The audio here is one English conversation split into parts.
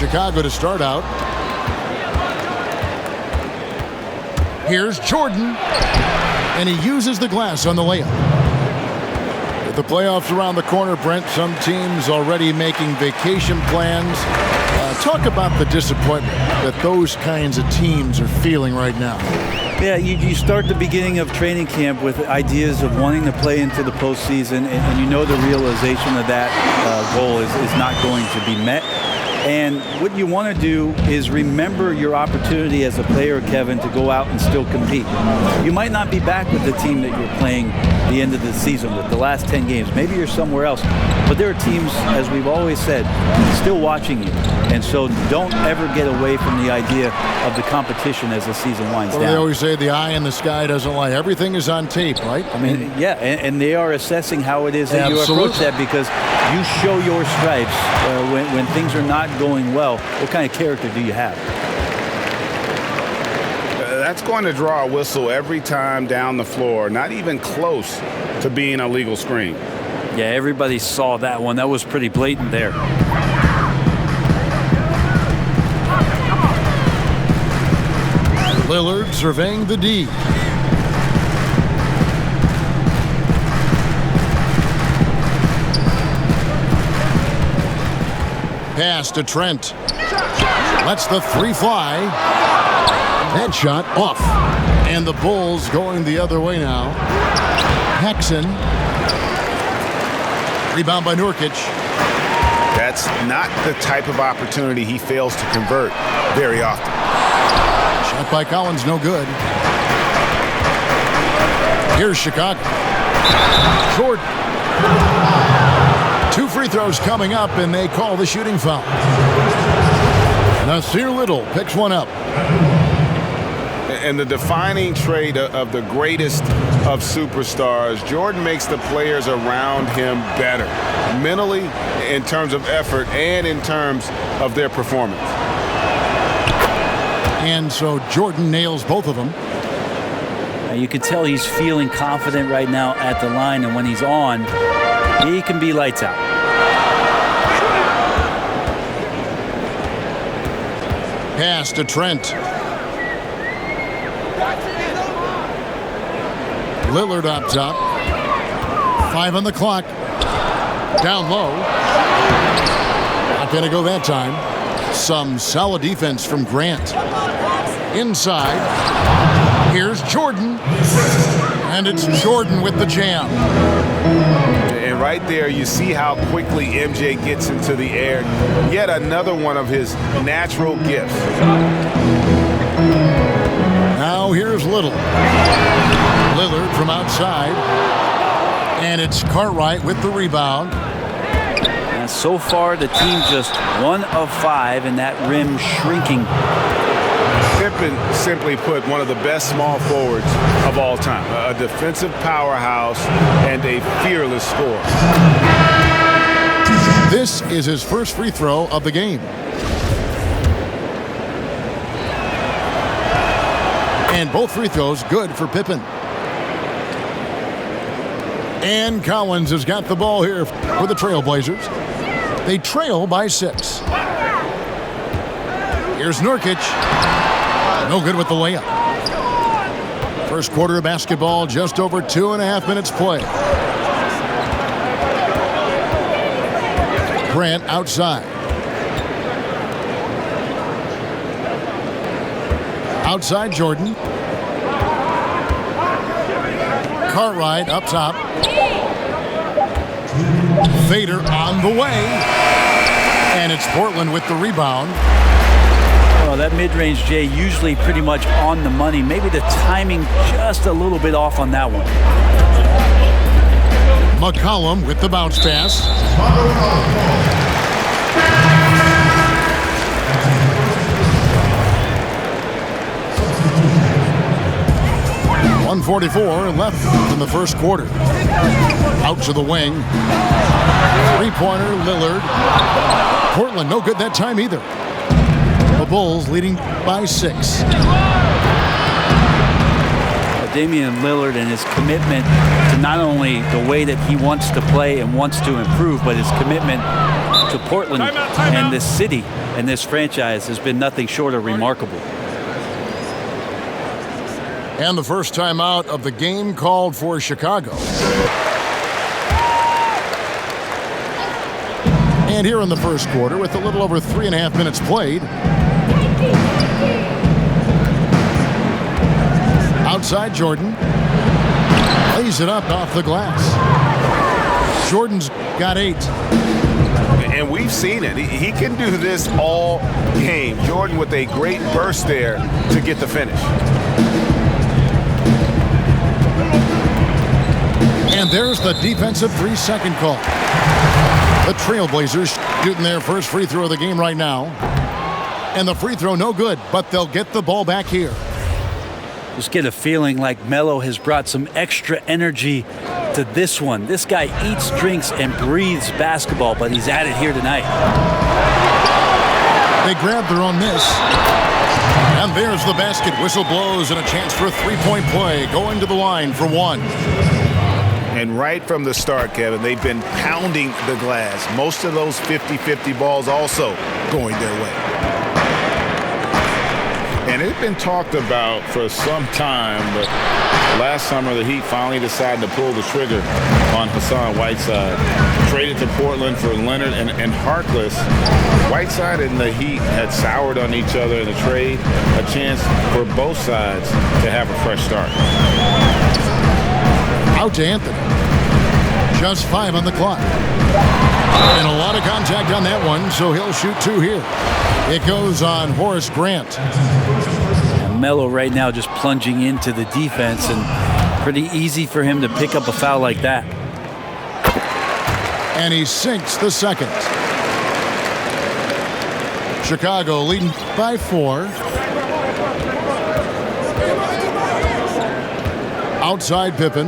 Chicago to start out. Here's Jordan, and he uses the glass on the layup. With the playoffs around the corner, Brent, some teams already making vacation plans. Talk about the disappointment that those kinds of teams are feeling right now. Yeah, you start the beginning of training camp with ideas of wanting to play into the postseason, and you know the realization of that goal is not going to be met. And what you want to do is remember your opportunity as a player, Kevin, to go out and still compete. You might not be back with the team that you're playing the end of the season with, the last 10 games. Maybe you're somewhere else. But there are teams, as we've always said, still watching you. And so don't ever get away from the idea of the competition as the season winds down. They always say the eye in the sky doesn't lie. Everything is on tape, right? I mean, yeah, and they are assessing how it is that you approach that, because you show your stripes when things are not going well. What kind of character do you have? That's going to draw a whistle every time down the floor, not even close to being a legal screen. Yeah, everybody saw that one. That was pretty blatant there. Lillard surveying the D. Pass to Trent. Lets the three fly. That shot off. And the Bulls going the other way now. Paxson. Rebound by Nurkic. That's not the type of opportunity he fails to convert very often. Shot by Collins, no good. Here's Chicago. Jordan. 2 free throws coming up, and they call the shooting foul. Nasir Little picks one up. And the defining trait of the greatest of superstars, Jordan makes the players around him better, mentally, in terms of effort, and in terms of their performance. And so Jordan nails both of them. You can tell he's feeling confident right now at the line, and when he's on, he can be lights out. Pass to Trent. Lillard up top. 5 on the clock. Down low. Not going to go that time. Some solid defense from Grant. Inside. Here's Jordan. And it's Jordan with the jam. And right there, you see how quickly MJ gets into the air. Yet another one of his natural gifts. Now here's Little. Lillard from outside. And it's Cartwright with the rebound. And so far, the team just 1 of 5, and that rim shrinking. Pippen, simply put, one of the best small forwards of all time. A defensive powerhouse and a fearless scorer. This is his first free throw of the game. And both free throws good for Pippen. And Collins has got the ball here for the Trailblazers. They trail by 6. Here's Nurkic. No good with the layup. First quarter of basketball, just over 2.5 minutes play. Grant outside. Outside Jordan. Cartwright up top. Vader on the way. And it's Portland with the rebound. Well, that mid-range, Jay, usually pretty much on the money. Maybe the timing just a little bit off on that one. McCollum with the bounce pass. 1:44 left in the first quarter. Out to the wing. Three-pointer, Lillard. Portland, no good that time either. The Bulls leading by 6. Damian Lillard and his commitment to not only the way that he wants to play and wants to improve, but his commitment to Portland and this city and this franchise has been nothing short of remarkable. And the first timeout of the game called for Chicago. And here in the first quarter, with a little over 3.5 minutes played. Outside Jordan. Lays it up off the glass. Jordan's got 8. And we've seen it. He can do this all game. Jordan with a great burst there to get the finish. And there's the defensive 3-second call. The Trailblazers shooting their first free throw of the game right now. And the free throw no good, but they'll get the ball back here. Just get a feeling like Melo has brought some extra energy to this one. This guy eats, drinks, and breathes basketball, but he's at it here tonight. They grab their own miss. And there's the basket. Whistle blows and a chance for a three-point play. Going to the line for 1. And right from the start, Kevin, they've been pounding the glass. Most of those 50-50 balls also going their way. And it's been talked about for some time, but last summer the Heat finally decided to pull the trigger on Hassan Whiteside. Traded to Portland for Leonard and Harkless. Whiteside and the Heat had soured on each other in the trade. A chance for both sides to have a fresh start. Out to Anthony. Just 5 on the clock. And a lot of contact on that one, so he'll shoot 2 here. It goes on Horace Grant. And Melo right now just plunging into the defense, and pretty easy for him to pick up a foul like that. And he sinks the second. Chicago leading by 4. Outside Pippen.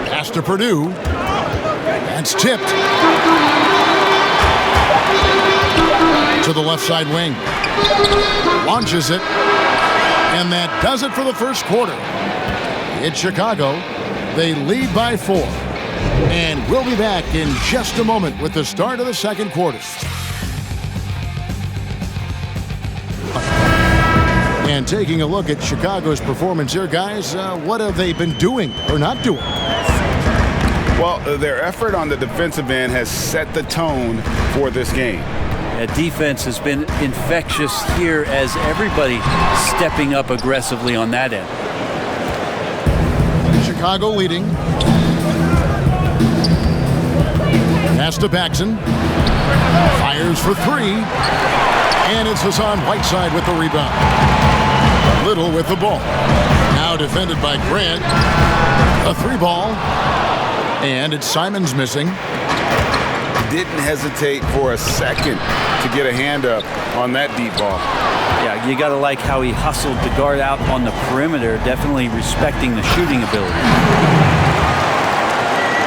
Pass to Purdue. That's tipped. To the left side wing. Launches it. And that does it for the first quarter. It's Chicago. They lead by 4. And we'll be back in just a moment with the start of the second quarter. And taking a look at Chicago's performance here, guys, what have they been doing or not doing? Well, their effort on the defensive end has set the tone for this game. That defense has been infectious here as everybody stepping up aggressively on that end. Chicago leading. Pass to Paxson. Fires for 3. And it's Hassan Whiteside with the rebound. Little with the ball. Now defended by Grant. A 3-ball. And it's Simons missing. Didn't hesitate for a second to get a hand up on that deep ball. Yeah, you got to like how he hustled the guard out on the perimeter, definitely respecting the shooting ability.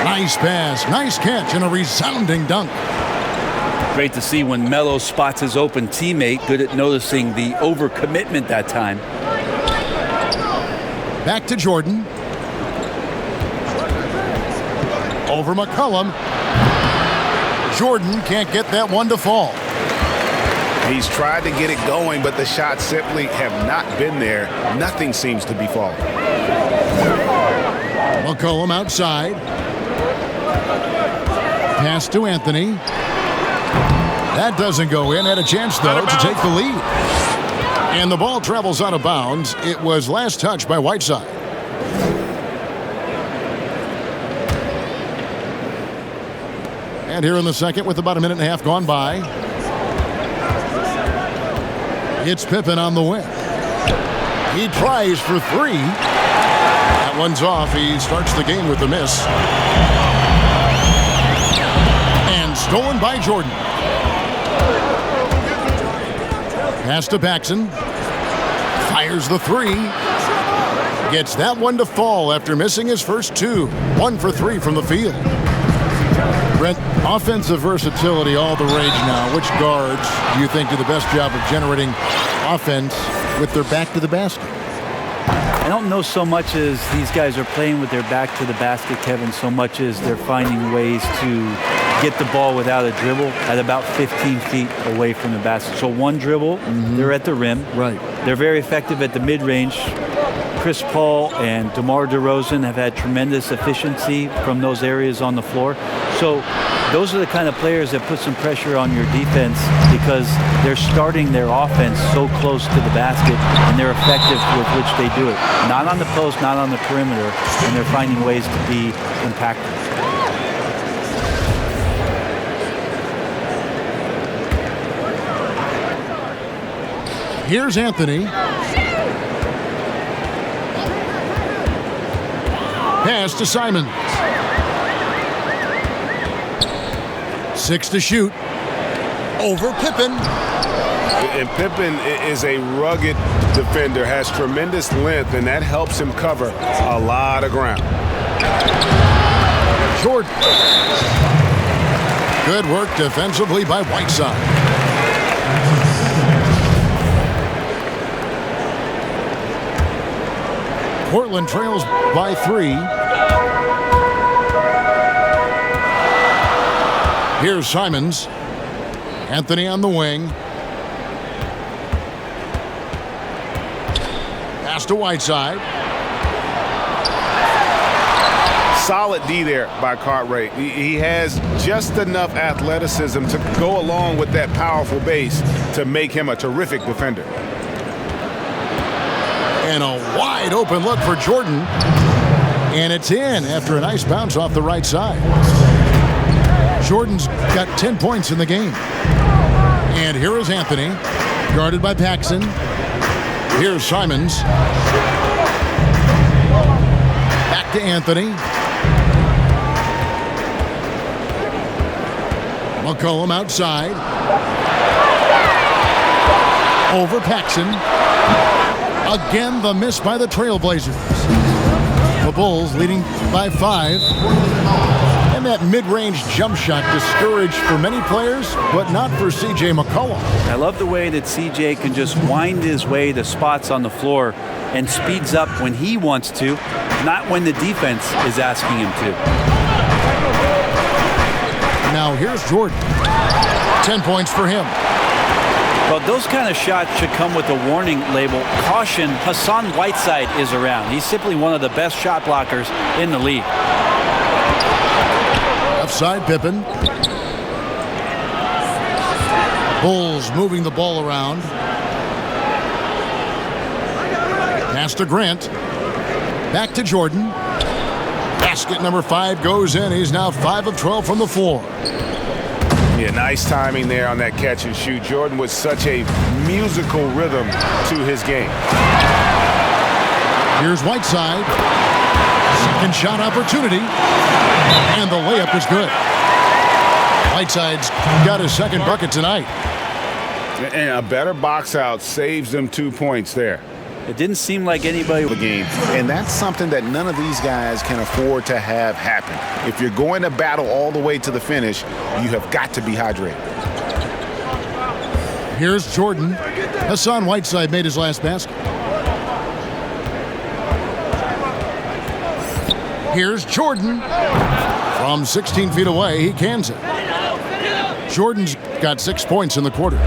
Nice pass, nice catch, and a resounding dunk. Great to see when Melo spots his open teammate, good at noticing the overcommitment that time. Back to Jordan. Over McCollum. Jordan can't get that one to fall. He's tried to get it going, but the shots simply have not been there. Nothing seems to be falling. McCollum outside. Pass to Anthony. That doesn't go in. Had a chance, though, to take the lead. And the ball travels out of bounds. It was last touched by Whiteside. And here in the second, with about a minute and a half gone by, it's Pippen on the wing. He tries for 3. That one's off. He starts the game with a miss. And stolen by Jordan. Pass to Paxson. Fires the 3. Gets that one to fall after missing his first 2. 1 for 3 from the field. Brent, offensive versatility all the rage now. Which guards do you think do the best job of generating offense with their back to the basket? I don't know so much as these guys are playing with their back to the basket, Kevin, so much as they're finding ways to get the ball without a dribble at about 15 feet away from the basket. So one dribble, they're at the rim. Right. They're very effective at the mid-range. Chris Paul and DeMar DeRozan have had tremendous efficiency from those areas on the floor. So those are the kind of players that put some pressure on your defense because they're starting their offense so close to the basket and they're effective with which they do it. Not on the post, not on the perimeter, and they're finding ways to be impactful. Here's Anthony. Pass to Simons. 6 to shoot. Over Pippen. And Pippen is a rugged defender, has tremendous length, and that helps him cover a lot of ground. Jordan. Good work defensively by Whiteside. Portland trails by 3. Here's Simons. Anthony on the wing. Pass to Whiteside. Solid D there by Cartwright. He has just enough athleticism to go along with that powerful base to make him a terrific defender. And a wide open look for Jordan. And it's in after a nice bounce off the right side. Jordan's got 10 points in the game. And here is Anthony, guarded by Paxson. Here's Simons. Back to Anthony. McCollum outside. Over Paxson. Again, the miss by the Trailblazers. The Bulls leading by 5. And that mid-range jump shot discouraged for many players, but not for C.J. McCollum. I love the way that C.J. can just wind his way to spots on the floor and speeds up when he wants to, not when the defense is asking him to. Now here's Jordan. 10 points for him. Well, those kind of shots should come with a warning label. Caution, Hassan Whiteside is around. He's simply one of the best shot blockers in the league. Left side, Pippen. Bulls moving the ball around. Pass to Grant. Back to Jordan. Basket number 5 goes in. He's now 5 of 12 from the floor. Yeah, nice timing there on that catch and shoot. Jordan with such a musical rhythm to his game. Here's Whiteside. Second shot opportunity. And the layup is good. Whiteside's got his second bucket tonight. And a better box out saves them 2 points there. It didn't seem like anybody The game, and that's something that none of these guys can afford to have happen. If you're going to battle all the way to the finish, you have got to be hydrated. Here's Jordan. Hassan Whiteside made his last basket. Here's Jordan. From 16 feet away, he cans it. Jordan's got 6 points in the quarter.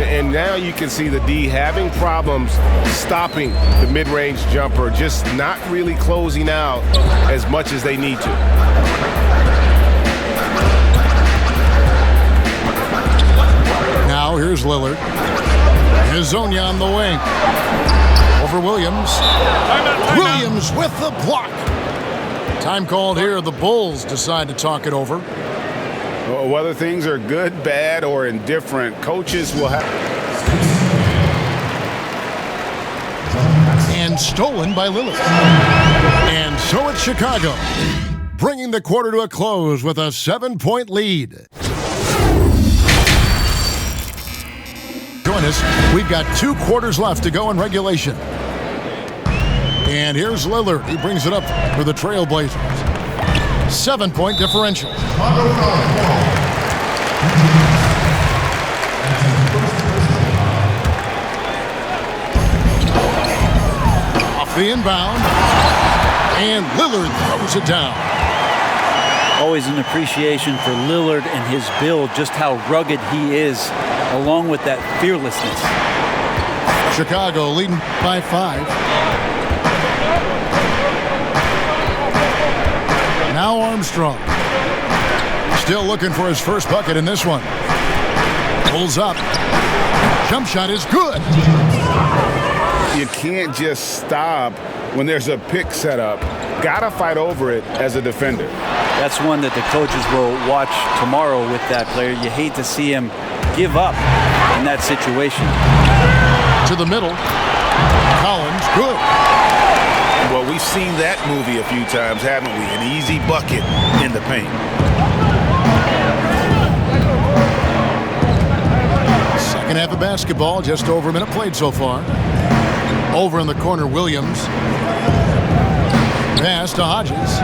And now you can see the D having problems stopping the mid-range jumper, just not really closing out as much as they need to. Now here's Lillard. Hezonja on the wing. Over Williams. Williams with the block. Time called here. The Bulls decide to talk it over. Whether things are good, bad, or indifferent, coaches will have. And stolen by Lillard. And so it's Chicago, bringing the quarter to a close with a 7-point lead. Join us. We've got 2 quarters left to go in regulation. And here's Lillard. He brings it up for the Trailblazers. 7-point differential. Off the inbound. And Lillard throws it down. always an appreciation for Lillard and his build, just how rugged he is, along with that fearlessness. Chicago leading by 5. Now Armstrong. Still looking for his first bucket in this one. Pulls up. Jump shot is good. You can't just stop when there's a pick set up. Gotta fight over it as a defender. That's one that the coaches will watch tomorrow with that player. You hate to see him give up in that situation. To the middle. Collins, good. Well, we've seen that movie a few times, haven't we? An easy bucket in the paint. Second half of basketball, just over a minute played so far. Over in the corner, Williams. Pass to Hodges.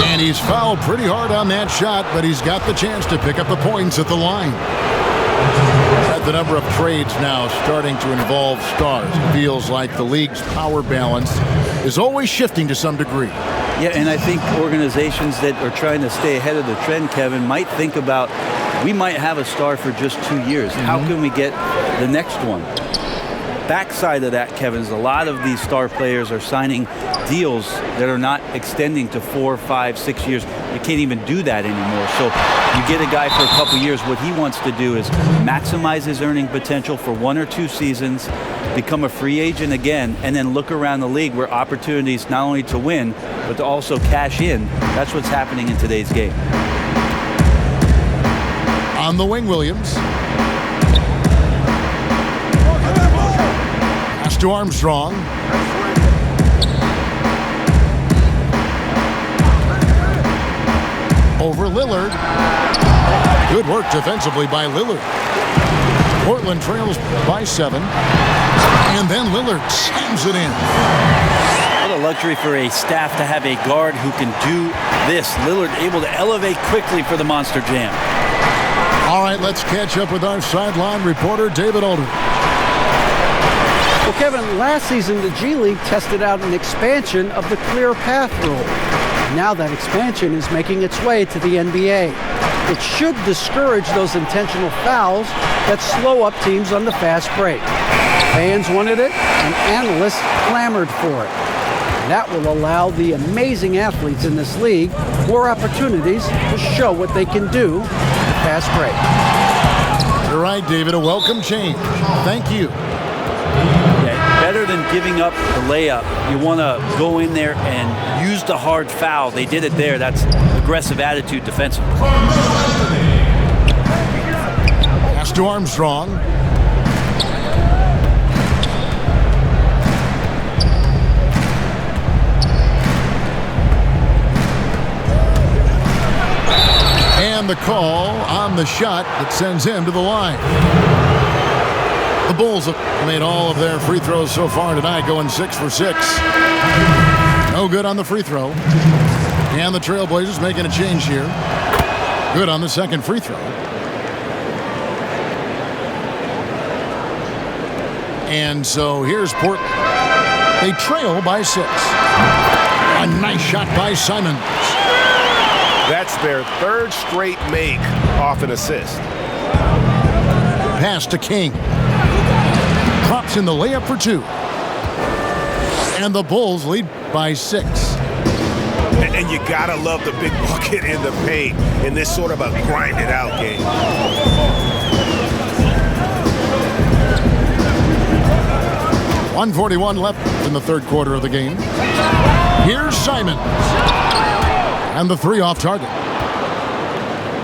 And he's fouled pretty hard on that shot, but he's got the chance to pick up the points at the line. The number of trades now starting to involve stars. It feels like the league's power balance is always shifting to some degree. Yeah, and I think organizations that are trying to stay ahead of the trend, Kevin, might think about, we might have a star for just 2 years. How can we get the next one? Backside of that, Kevin, is a lot of these star players are signing deals that are not extending to 4, 5, 6 years. You can't even do that anymore. So you get a guy for a couple years. What he wants to do is maximize his earning potential for 1 or 2 seasons, become a free agent again, and then look around the league where opportunities not only to win, but to also cash in. That's what's happening in today's game. On the wing, Williams. Pass to Armstrong. Over Lillard. Good work defensively by Lillard. Portland trails by 7. And then Lillard slams it in. What a luxury for a staff to have a guard who can do this. Lillard able to elevate quickly for the Monster Jam. All right, let's catch up with our sideline reporter, David Alder. Well, Kevin, last season the G League tested out an expansion of the clear path rule. Now that expansion is making its way to the NBA. It should discourage those intentional fouls that slow up teams on the fast break. Fans wanted it, and analysts clamored for it. That will allow the amazing athletes in this league more opportunities to show what they can do in the fast break. You're right, David. A welcome change. Thank you. Yeah, better than giving up the layup. You want to go in there and use the hard foul. They did it there. That's aggressive attitude defensively. Pass to Armstrong. And the call on the shot that sends him to the line. The Bulls have made all of their free throws so far tonight, going 6 for 6. No good on the free throw. And the Trailblazers making a change here. Good on the second free throw. And so here's Portland. They trail by 6. A nice shot by Simons. That's their third straight make off an assist. Pass to King. Drops in the layup for 2. And the Bulls lead by 6. And you gotta love the big bucket in the paint in this sort of a grinded out game. 1:41 left in the third quarter of the game. Here's Simons. And the 3 off target.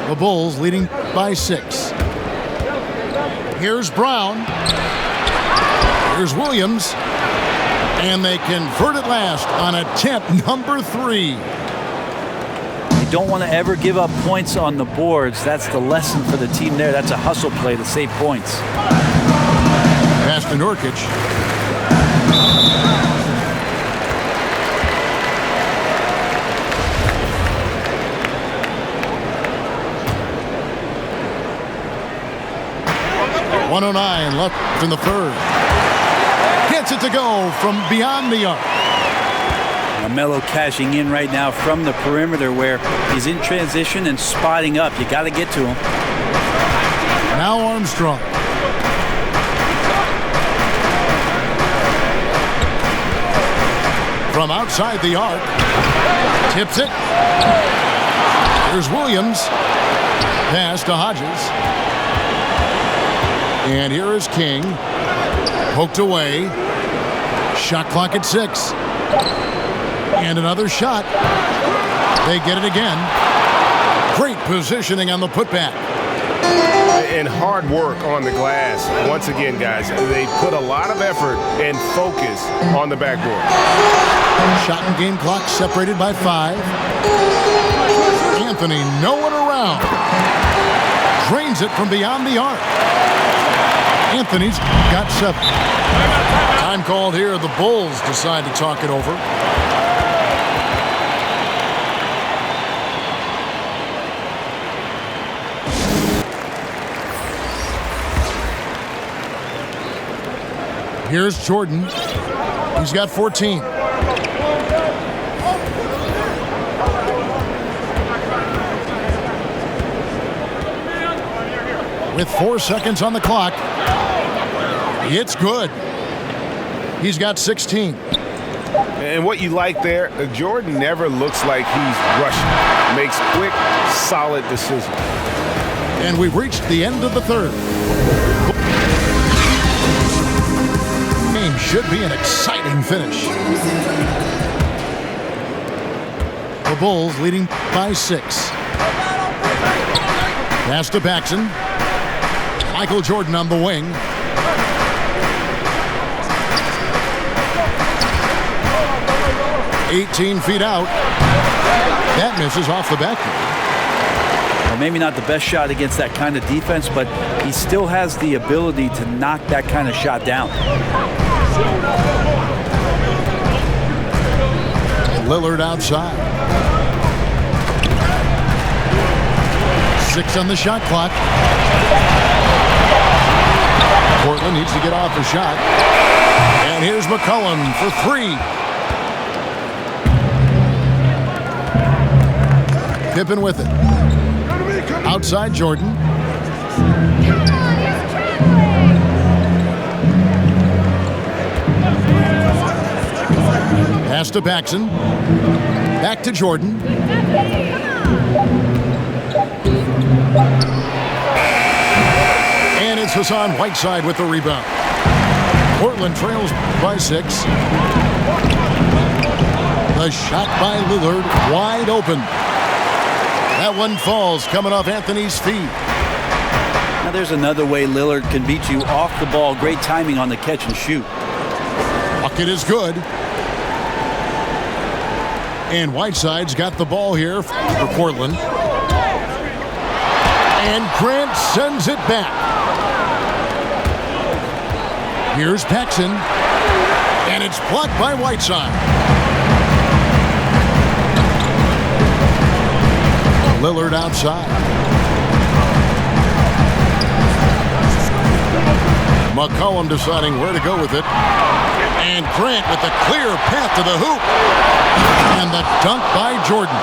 The Bulls leading by 6. Here's Brown. Here's Williams. And they convert at last on attempt number 3. You don't want to ever give up points on the boards. That's the lesson for the team there. That's a hustle play to save points. Pass to Nurkic. .109 left in the third. Gets it to go from beyond the arc. Melo cashing in right now from the perimeter where he's in transition and spotting up. You got to get to him. Now Armstrong. From outside the arc. Tips it. Here's Williams. Pass to Hodges. And here is King. Poked away. Shot clock at 6. And another shot. They get it again. Great positioning on the putback. And hard work on the glass. Once again, guys, they put a lot of effort and focus on the backboard. Shot and game clock separated by 5. Anthony, no one around. Drains it from beyond the arc. Anthony's got 7. Time called here. The Bulls decide to talk it over. Here's Jordan. He's got 14. With 4 seconds on the clock. It's good. He's got 16. And what you like there, Jordan never looks like he's rushing. Makes quick, solid decisions. And we've reached the end of the third. Game should be an exciting finish. The Bulls leading by 6. Pass to Paxson. Michael Jordan on the wing. "18 feet out." That misses off the backboard. Well, maybe not the best shot against that kind of defense, but he still has the ability to knock that kind of shot down. Lillard outside. 6 on the shot clock. Portland needs to get off the shot. And here's McCollum for 3. Pippen with it. Outside Jordan. Pass to Paxson. Back to Jordan. And it's Hassan Whiteside with the rebound. Portland trails by 6. The shot by Lillard, wide open. That one falls, coming off Anthony's feet. Now there's another way Lillard can beat you off the ball. Great timing on the catch and shoot. Bucket is good. And Whiteside's got the ball here for Portland. And Grant sends it back. Here's Paxson. And it's blocked by Whiteside. Lillard outside. McCollum deciding where to go with it. And Grant with the clear path to the hoop. And the dunk by Jordan.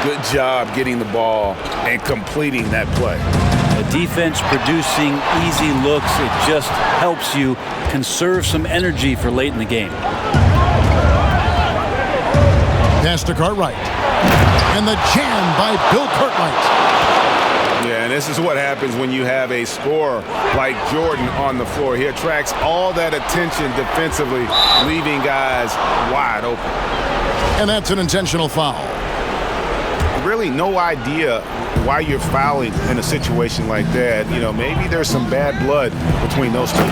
Good job getting the ball and completing that play. The defense producing easy looks. It just helps you conserve some energy for late in the game. Pass to Cartwright. And the jam by Bill Cartwright. Yeah, and this is what happens when you have a scorer like Jordan on the floor. He attracts all that attention defensively, leaving guys wide open. And that's an intentional foul. Really no idea why you're fouling in a situation like that. You know, maybe there's some bad blood between those two.